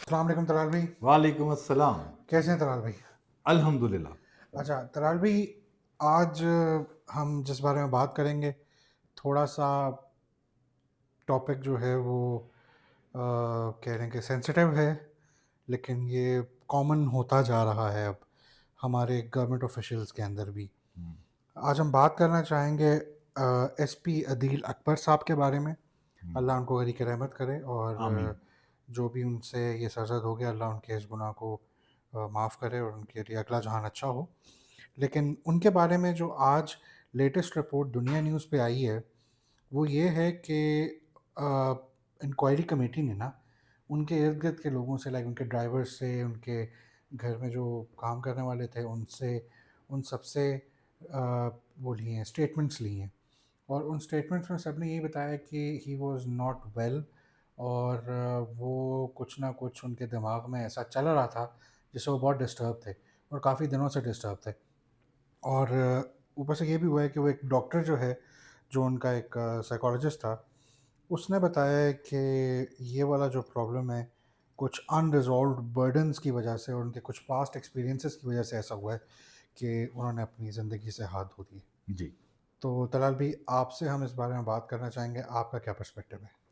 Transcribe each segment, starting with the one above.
السلام علیکم طلال بھائی. وعلیکم السلام. کیسے ہیں طلال بھائی؟ الحمدللہ. اچھا طلال بھائی، آج ہم جس بارے میں بات کریں گے تھوڑا سا ٹاپک جو ہے وہ کہہ رہے ہیں کہ سینسیٹیو ہے، لیکن یہ کامن ہوتا جا رہا ہے اب ہمارے گورنمنٹ آفیشلز کے اندر بھی. آج ہم بات کرنا چاہیں گے ایس پی عدیل اکبر صاحب کے بارے میں. اللہ ان کو غریق رحمت کرے، اور آمین. جو بھی ان سے یہ سرزد ہو گیا اللہ ان کے اس گناہ کو معاف کرے اور ان کے لیے اگلا جہان اچھا ہو. لیکن ان کے بارے میں جو آج لیٹسٹ رپورٹ دنیا نیوز پہ آئی ہے وہ یہ ہے کہ انکوائری کمیٹی نے نا ان کے ارد گرد کے لوگوں سے، لائک ان کے ڈرائیور سے، ان کے گھر میں جو کام کرنے والے تھے ان سے، ان سب سے وہ لیے ہیں اسٹیٹمنٹس لی ہیں. اور ان اسٹیٹمنٹس میں سب نے یہی بتایا کہ ہی واز ناٹ ویل، اور وہ کچھ نہ کچھ ان کے دماغ میں ایسا چل رہا تھا جس سے وہ بہت ڈسٹرب تھے اور کافی دنوں سے ڈسٹرب تھے. اور اوپر سے یہ بھی ہوا ہے کہ وہ ایک ڈاکٹر جو ہے، جو ان کا ایک سائیکالوجسٹ تھا، اس نے بتایا ہے کہ یہ والا جو پرابلم ہے کچھ ان ریزالوڈ برڈنس کی وجہ سے اور ان کے کچھ پاسٹ ایکسپیرینسز کی وجہ سے ایسا ہوا ہے کہ انہوں نے اپنی زندگی سے ہاتھ دھو دیے. جی. تو طلال بھی آپ سے ہم اس بارے میں بات کرنا چاہیں گے، آپ کا کیا پرسپیکٹو ہے؟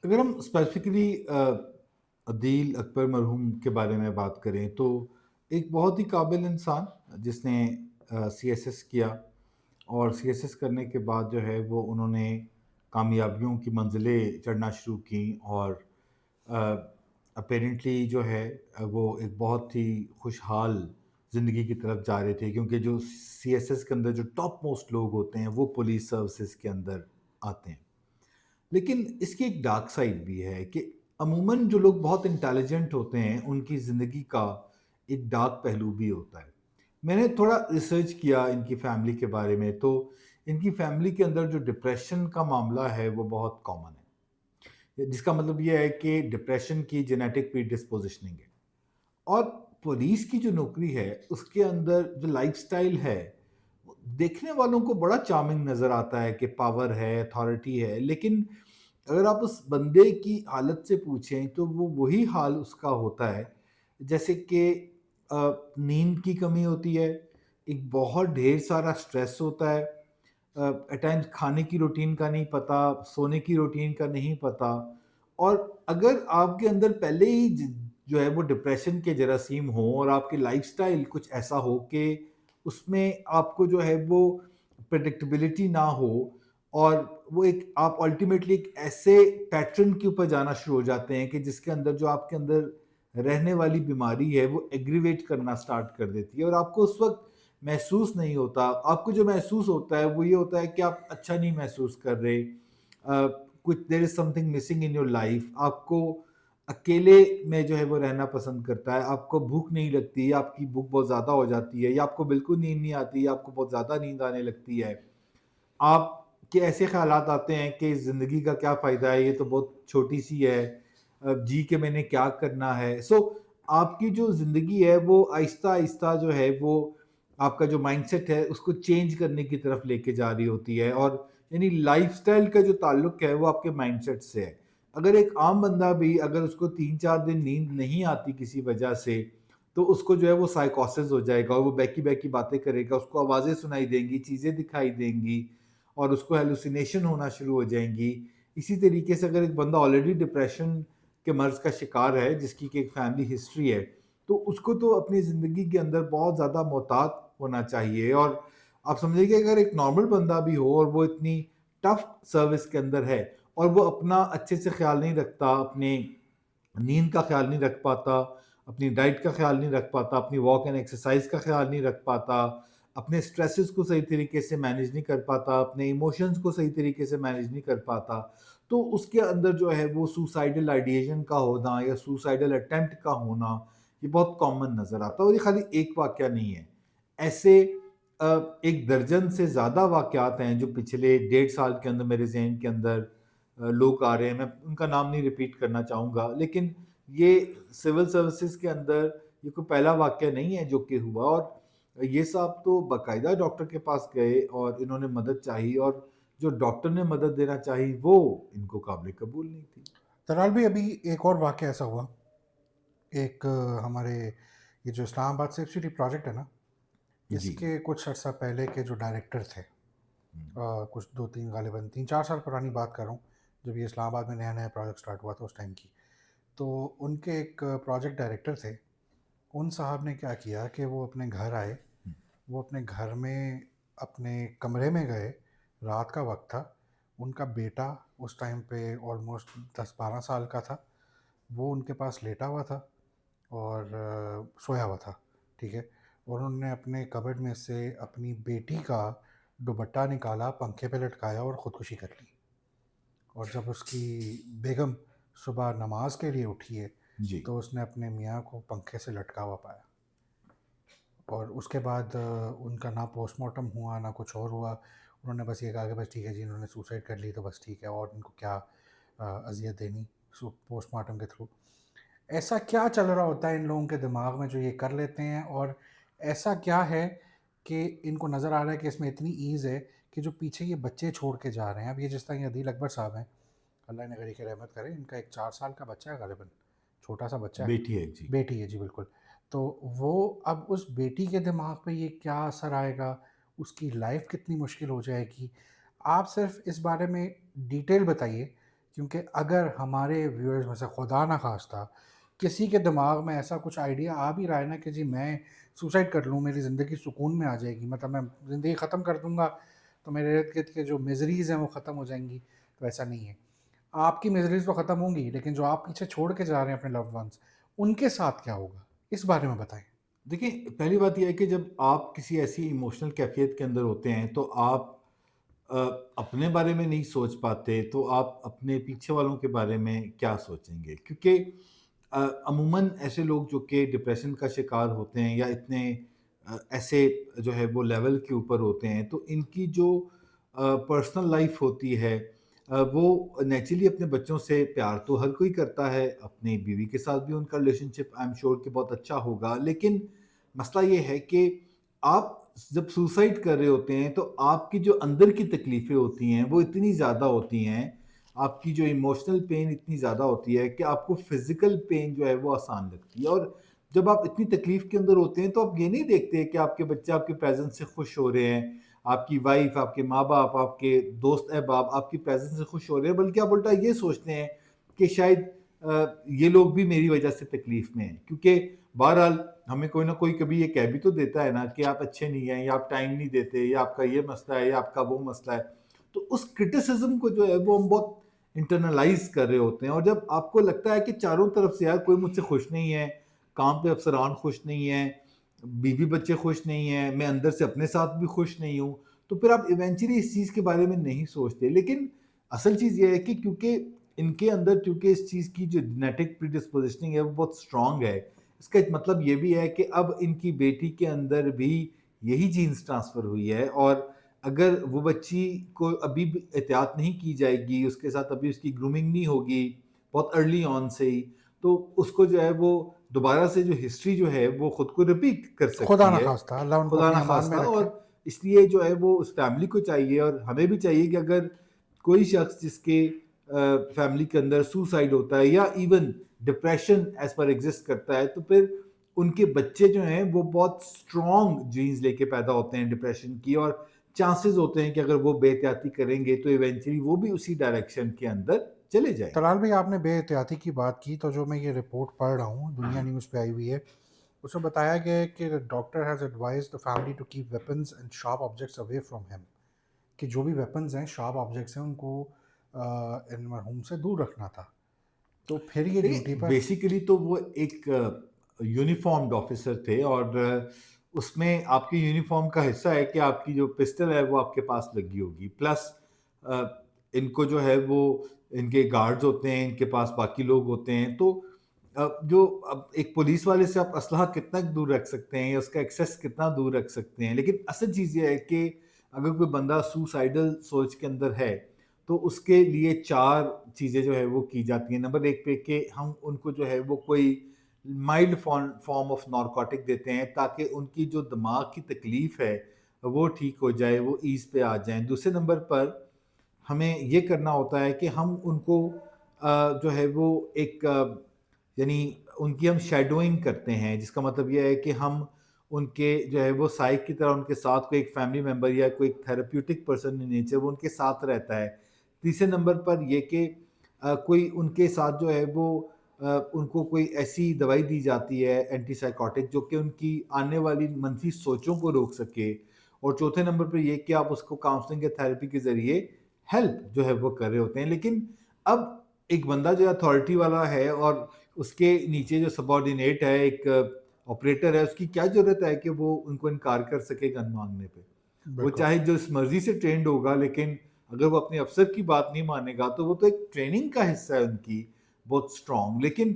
اگر ہم اسپیسیفکلی عدیل اکبر مرحوم کے بارے میں بات کریں تو ایک بہت ہی قابل انسان جس نے سی ایس ایس کیا، اور سی ایس ایس کرنے کے بعد جو ہے وہ انہوں نے کامیابیوں کی منزلیں چڑھنا شروع کیں، اور اپیرنٹلی جو ہے وہ ایک بہت ہی خوشحال زندگی کی طرف جا رہے تھے، کیونکہ جو سی ایس ایس کے اندر جو ٹاپ موسٹ لوگ ہوتے ہیں وہ پولیس سروسز کے اندر آتے ہیں. لیکن اس کی ایک ڈارک سائڈ بھی ہے کہ عموماً جو لوگ بہت انٹیلیجنٹ ہوتے ہیں ان کی زندگی کا ایک ڈارک پہلو بھی ہوتا ہے. میں نے تھوڑا ریسرچ کیا ان کی فیملی کے بارے میں، تو ان کی فیملی کے اندر جو ڈپریشن کا معاملہ ہے وہ بہت کامن ہے، جس کا مطلب یہ ہے کہ ڈپریشن کی جینیٹک پری ڈسپوزیشننگ ہے. اور پولیس کی جو نوکری ہے اس کے اندر جو لائف سٹائل ہے دیکھنے والوں کو بڑا چارمنگ نظر آتا ہے کہ پاور ہے، اتھارٹی ہے، لیکن اگر آپ اس بندے کی حالت سے پوچھیں تو وہ وہی حال اس کا ہوتا ہے جیسے کہ نیند کی کمی ہوتی ہے، ایک بہت ڈھیر سارا سٹریس ہوتا ہے، ایٹ ٹائمز کھانے کی روٹین کا نہیں پتہ، سونے کی روٹین کا نہیں پتہ. اور اگر آپ کے اندر پہلے ہی جو ہے وہ ڈپریشن کے جراثیم ہوں اور آپ کی لائف سٹائل کچھ ایسا ہو کہ اس میں آپ کو جو ہے وہ پریڈکٹیبلٹی نہ ہو، اور وہ ایک آپ الٹیمیٹلی ایک ایسے پیٹرن کے اوپر جانا شروع ہو جاتے ہیں کہ جس کے اندر جو آپ کے اندر رہنے والی بیماری ہے وہ ایگریویٹ کرنا سٹارٹ کر دیتی ہے، اور آپ کو اس وقت محسوس نہیں ہوتا. آپ کو جو محسوس ہوتا ہے وہ یہ ہوتا ہے کہ آپ اچھا نہیں محسوس کر رہے، کچھ دیر is something missing in your life. آپ کو اکیلے میں جو ہے وہ رہنا پسند کرتا ہے، آپ کو بھوک نہیں لگتی، آپ کی بھوک بہت زیادہ ہو جاتی ہے، یا آپ کو بالکل نیند نہیں آتی، یا آپ کو بہت زیادہ نیند آنے لگتی ہے. آپ کے ایسے خیالات آتے ہیں کہ زندگی کا کیا فائدہ ہے، یہ تو بہت چھوٹی سی ہے، جی کہ میں نے کیا کرنا ہے. آپ کی جو زندگی ہے وہ آہستہ آہستہ جو ہے وہ آپ کا جو مائنڈ سیٹ ہے اس کو چینج کرنے کی طرف لے کے جا رہی ہوتی ہے. اور یعنی لائف سٹائل کا جو تعلق ہے وہ آپ کے مائنڈ سیٹ سے ہے. اگر ایک عام بندہ بھی اگر اس کو 3-4 دن نیند نہیں آتی کسی وجہ سے تو اس کو جو ہے وہ سائیکوسس ہو جائے گا، اور وہ بیکی بیکی باتیں کرے گا، اس کو آوازیں سنائی دیں گی، چیزیں دکھائی دیں گی، اور اس کو ہیلوسینیشن ہونا شروع ہو جائیں گی. اسی طریقے سے اگر ایک بندہ آلریڈی ڈپریشن کے مرض کا شکار ہے جس کی کہ ایک فیملی ہسٹری ہے تو اس کو تو اپنی زندگی کے اندر بہت زیادہ محتاط ہونا چاہیے. اور آپ سمجھیں کہ اگر ایک نارمل بندہ بھی ہو اور وہ اتنی ٹف سروس کے اندر ہے اور وہ اپنا اچھے سے خیال نہیں رکھتا، اپنے نیند کا خیال نہیں رکھ پاتا، اپنی ڈائٹ کا خیال نہیں رکھ پاتا، اپنی واک اینڈ ایکسرسائز کا خیال نہیں رکھ پاتا، اپنے سٹریسز کو صحیح طریقے سے مینیج نہیں کر پاتا، اپنے ایموشنز کو صحیح طریقے سے مینیج نہیں کر پاتا، تو اس کے اندر جو ہے وہ سوسائڈل آئیڈیشن کا ہونا یا سوسائڈل اٹیمپٹ کا ہونا یہ بہت کامن نظر آتا ہے. اور یہ خالی ایک واقعہ نہیں ہے، ایسے ایک درجن سے زیادہ واقعات ہیں جو پچھلے 1.5 سال کے اندر میرے ذہن کے اندر لوگ آ رہے ہیں. میں ان کا نام نہیں ریپیٹ کرنا چاہوں گا، لیکن یہ سول سروسز کے اندر یہ کوئی پہلا واقعہ نہیں ہے جو کہ ہوا. اور یہ صاحب تو باقاعدہ ڈاکٹر کے پاس گئے اور انہوں نے مدد چاہی، اور جو ڈاکٹر نے مدد دینا چاہی وہ ان کو قابل قبول نہیں تھی. طلال بھی ابھی ایک اور واقعہ ایسا ہوا ایک ہمارے یہ جو اسلام آباد سیف سٹی پروجیکٹ ہے نا، اس جی۔ کے کچھ عرصہ پہلے کے جو ڈائریکٹر تھے، کچھ 2-3 غالباً 3-4 سال پرانی بات کر رہا ہوں، جب یہ اسلام آباد میں نیا نیا پروجیکٹ اسٹارٹ ہوا تھا اس ٹائم کی، تو ان کے ایک پروجیکٹ ڈائریکٹر تھے، ان صاحب نے کیا کیا کہ وہ اپنے گھر آئے، وہ اپنے گھر میں اپنے کمرے میں گئے، رات کا وقت تھا، ان کا بیٹا اس ٹائم پہ آلموسٹ 10-12 سال کا تھا، وہ ان کے پاس لیٹا ہوا تھا اور سویا ہوا تھا، ٹھیک ہے، اور انہوں نے اپنے کبڈ میں سے اپنی بیٹی کا دوپٹہ نکالا، پنکھے پہ لٹکایا اور خودکشی کر لی، اور جب اس کی بیگم صبح نماز کے لیے اٹھی ہے جی۔ تو اس نے اپنے میاں کو پنکھے سے لٹکا ہوا پایا، اور اس کے بعد ان کا نہ پوسٹ مارٹم ہوا نہ کچھ اور ہوا، انہوں نے بس یہ کہا کہ بس ٹھیک ہے جی انہوں نے سوسائڈ کر لی تو بس ٹھیک ہے، اور ان کو کیا اذیت دینی پوسٹ مارٹم کے تھرو۔ ایسا کیا چل رہا ہوتا ہے ان لوگوں کے دماغ میں جو یہ کر لیتے ہیں، اور ایسا کیا ہے کہ ان کو نظر آ رہا ہے کہ اس میں اتنی ایز ہے کہ جو پیچھے یہ بچے چھوڑ کے جا رہے ہیں، اب یہ جس طرح یہ عدیل اکبر صاحب ہیں، اللہ نے غریق رحمت کرے، ان کا ایک 4 سال کا بچہ ہے غالباً، چھوٹا سا بچہ ہے، بیٹی ہے، جی۔ بیٹی ہے جی بالکل، تو وہ اب اس بیٹی کے دماغ پہ یہ کیا اثر آئے گا، اس کی لائف کتنی مشکل ہو جائے گی، آپ صرف اس بارے میں ڈیٹیل بتائیے، کیونکہ اگر ہمارے ویورز میں سے خدا نہ خواستہ کسی کے دماغ میں ایسا کچھ آئیڈیا آ بھی رہا ہے نا کہ جی میں سوسائڈ کر لوں، میری زندگی سکون میں آ جائے گی، مطلب میں زندگی ختم کر دوں گا تو میرے ارد گرد کے جو میزریز ہیں وہ ختم ہو جائیں گی، تو ایسا نہیں ہے، آپ کی میزریز تو ختم ہوں گی لیکن جو آپ پیچھے چھوڑ کے جا رہے ہیں اپنے لوڈ ونس، ان کے ساتھ کیا ہوگا، اس بارے میں بتائیں۔ دیکھیں، پہلی بات یہ ہے کہ جب آپ کسی ایسی ایموشنل کیفیت کے اندر ہوتے ہیں تو آپ اپنے بارے میں نہیں سوچ پاتے، تو آپ اپنے پیچھے والوں کے بارے میں کیا سوچیں گے؟ کیونکہ عموماً ایسے لوگ جو کہ ڈپریشن کا شکار ہوتے ہیں یا اتنے ایسے جو ہے وہ لیول کے اوپر ہوتے ہیں، تو ان کی جو پرسنل لائف ہوتی ہے، وہ نیچرلی اپنے بچوں سے پیار تو ہر کوئی کرتا ہے، اپنی بیوی کے ساتھ بھی ان کا relation ship I am sure کہ بہت اچھا ہوگا، لیکن مسئلہ یہ ہے کہ آپ جب سوسائڈ کر رہے ہوتے ہیں تو آپ کی جو اندر کی تکلیفیں ہوتی ہیں وہ اتنی زیادہ ہوتی ہیں، آپ کی جو ایموشنل پین اتنی زیادہ ہوتی ہے کہ آپ کو فزیکل پین جو ہے وہ آسان لگتی ہے، اور جب آپ اتنی تکلیف کے اندر ہوتے ہیں تو آپ یہ نہیں دیکھتے کہ آپ کے بچے آپ کے پریزنس سے خوش ہو رہے ہیں، آپ کی وائف، آپ کے ماں باپ، آپ کے دوست احباب آپ کی پریزنس سے خوش ہو رہے ہیں، بلکہ آپ الٹا یہ سوچتے ہیں کہ شاید یہ لوگ بھی میری وجہ سے تکلیف میں ہیں، کیونکہ بہرحال ہمیں کوئی نہ کوئی کبھی یہ کہہ بھی تو دیتا ہے نا کہ آپ اچھے نہیں ہیں، یا آپ ٹائم نہیں دیتے، یا آپ کا یہ مسئلہ ہے، یا آپ کا وہ مسئلہ ہے، تو اس کرٹیسزم کو جو ہے وہ ہم بہت انٹرنلائز کر رہے ہوتے ہیں، اور جب آپ کو لگتا ہے کہ چاروں طرف سے یار کوئی مجھ سے خوش نہیں ہے، کام پہ افسران خوش نہیں ہیں، بیوی بچے خوش نہیں ہیں، میں اندر سے اپنے ساتھ بھی خوش نہیں ہوں، تو پھر آپ ایونچولی اس چیز کے بارے میں نہیں سوچتے، لیکن اصل چیز یہ ہے کہ کیونکہ ان کے اندر چونکہ اس چیز کی جو جینیٹک پری ڈسپوزیشننگ ہے وہ بہت اسٹرانگ ہے، اس کا مطلب یہ بھی ہے کہ اب ان کی بیٹی کے اندر بھی یہی جینز ٹرانسفر ہوئی ہے، اور اگر وہ بچی کو ابھی بھی احتیاط نہیں کی جائے گی، اس کے ساتھ ابھی اس کی گرومنگ نہیں ہوگی بہت ارلی آن سے ہی، تو اس کو جو ہے وہ دوبارہ سے جو ہسٹری جو ہے وہ خود کو ریپیٹ کر خدا سکتی نہ ہے، خواستہ اللہ ان کو خدا اپنی نہ امان میں خواستہ، اور رکھے۔ اس لیے جو ہے وہ اس فیملی کو چاہیے اور ہمیں بھی چاہیے کہ اگر کوئی شخص جس کے فیملی کے اندر سوسائڈ ہوتا ہے یا even depression as per exist کرتا ہے، تو پھر ان کے بچے جو ہیں وہ بہت اسٹرانگ جینز لے کے پیدا ہوتے ہیں ڈپریشن کی، اور چانسز ہوتے ہیں کہ اگر وہ بے احتیاطی کریں گے تو ایونچولی وہ بھی اسی ڈائریکشن کے اندر چلے جائیں گے۔ طلال بھائی آپ نے بے احتیاطی کی بات کی، تو جو میں یہ رپورٹ پڑھ رہا ہوں دنیا نیوز پہ آئی ہوئی ہے، اس میں بتایا گیا ہے کہ doctor has advise the family to keep weapons and sharp objects away from him, کہ جو بھی ویپنز ہیں، شارپ آبجیکٹس ہیں، ان کو ان مرحوم سے دور رکھنا تھا، تو پھر یہ ڈیوٹی پر۔ بیسیکلی تو وہ ایک یونیفارمڈ آفیسر تھے، اور اس میں آپ کی یونیفارم کا حصہ ہے کہ آپ کی جو پسٹل ہے وہ آپ کے پاس لگی ہوگی، پلس ان کو جو ہے وہ ان کے گارڈز ہوتے ہیں، ان کے پاس باقی لوگ ہوتے ہیں، تو جو اب ایک پولیس والے سے آپ اسلحہ کتنا دور رکھ سکتے ہیں یا اس کا ایکسیس کتنا دور رکھ سکتے ہیں، لیکن اصل چیز یہ ہے کہ اگر کوئی بندہ سوسائڈل سوچ کے اندر ہے تو اس کے لیے 4 چیزیں جو ہے وہ کی جاتی ہیں۔ نمبر 1 پہ کہ ہم ان کو جو ہے وہ کوئی مائلڈ فارم آف نارکوٹک دیتے ہیں تاکہ ان کی جو دماغ کی تکلیف ہے وہ ٹھیک ہو جائے، وہ ایز پہ آ جائیں۔ دوسرے نمبر پر ہمیں یہ کرنا ہوتا ہے کہ ہم ان کو جو ہے وہ ایک یعنی ان کی ہم شیڈوئنگ کرتے ہیں، جس کا مطلب یہ ہے کہ ہم ان کے جو ہے وہ سائیک کی طرح ان کے ساتھ کوئی ایک فیملی ممبر یا کوئی تھراپیوٹک پرسن ان نیچر وہ ان کے ساتھ رہتا ہے۔ تیسرے نمبر پر یہ کہ کوئی ان کے ساتھ جو ہے وہ ان کو کوئی ایسی دوائی دی جاتی ہے اینٹی سائیکوٹک جو کہ ان کی آنے والی منفی سوچوں کو روک سکے، اور چوتھے نمبر پر یہ کہ آپ اس کو کاؤنسلنگ یا تھراپی کے ذریعے ہیلپ جو ہے وہ کر رہے ہوتے ہیں۔ لیکن اب ایک بندہ جو اتھارٹی والا ہے اور اس کے نیچے جو سب آرڈینیٹ ہے، ایک آپریٹر ہے، اس کی کیا ضرورت ہے کہ وہ ان کو انکار کر سکے گن مانگنے پہ؟ وہ بالکل چاہے جو اس مرضی سے ٹرینڈ ہوگا، لیکن اگر وہ اپنے افسر کی بات نہیں مانے گا تو وہ تو ایک ٹریننگ کا حصہ ہے ان کی بہت اسٹرانگ۔ لیکن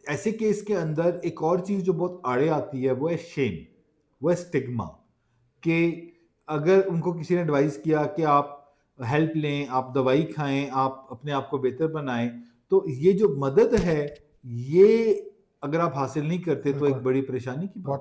ایسے کیس کے اندر ایک اور چیز جو بہت آڑے آتی ہے وہ ہے شیم، وہ ہے اسٹگما، کہ اگر ان کو کسی نے ایڈوائز کیا کہ آپ ہیلپ لیں، آپ دوائی کھائیں، آپ اپنے آپ کو بہتر بنائیں، تو یہ جو مدد ہے یہ اگر آپ حاصل نہیں کرتے تو ایک بالکل بڑی پریشانی کی بات بہت ہے۔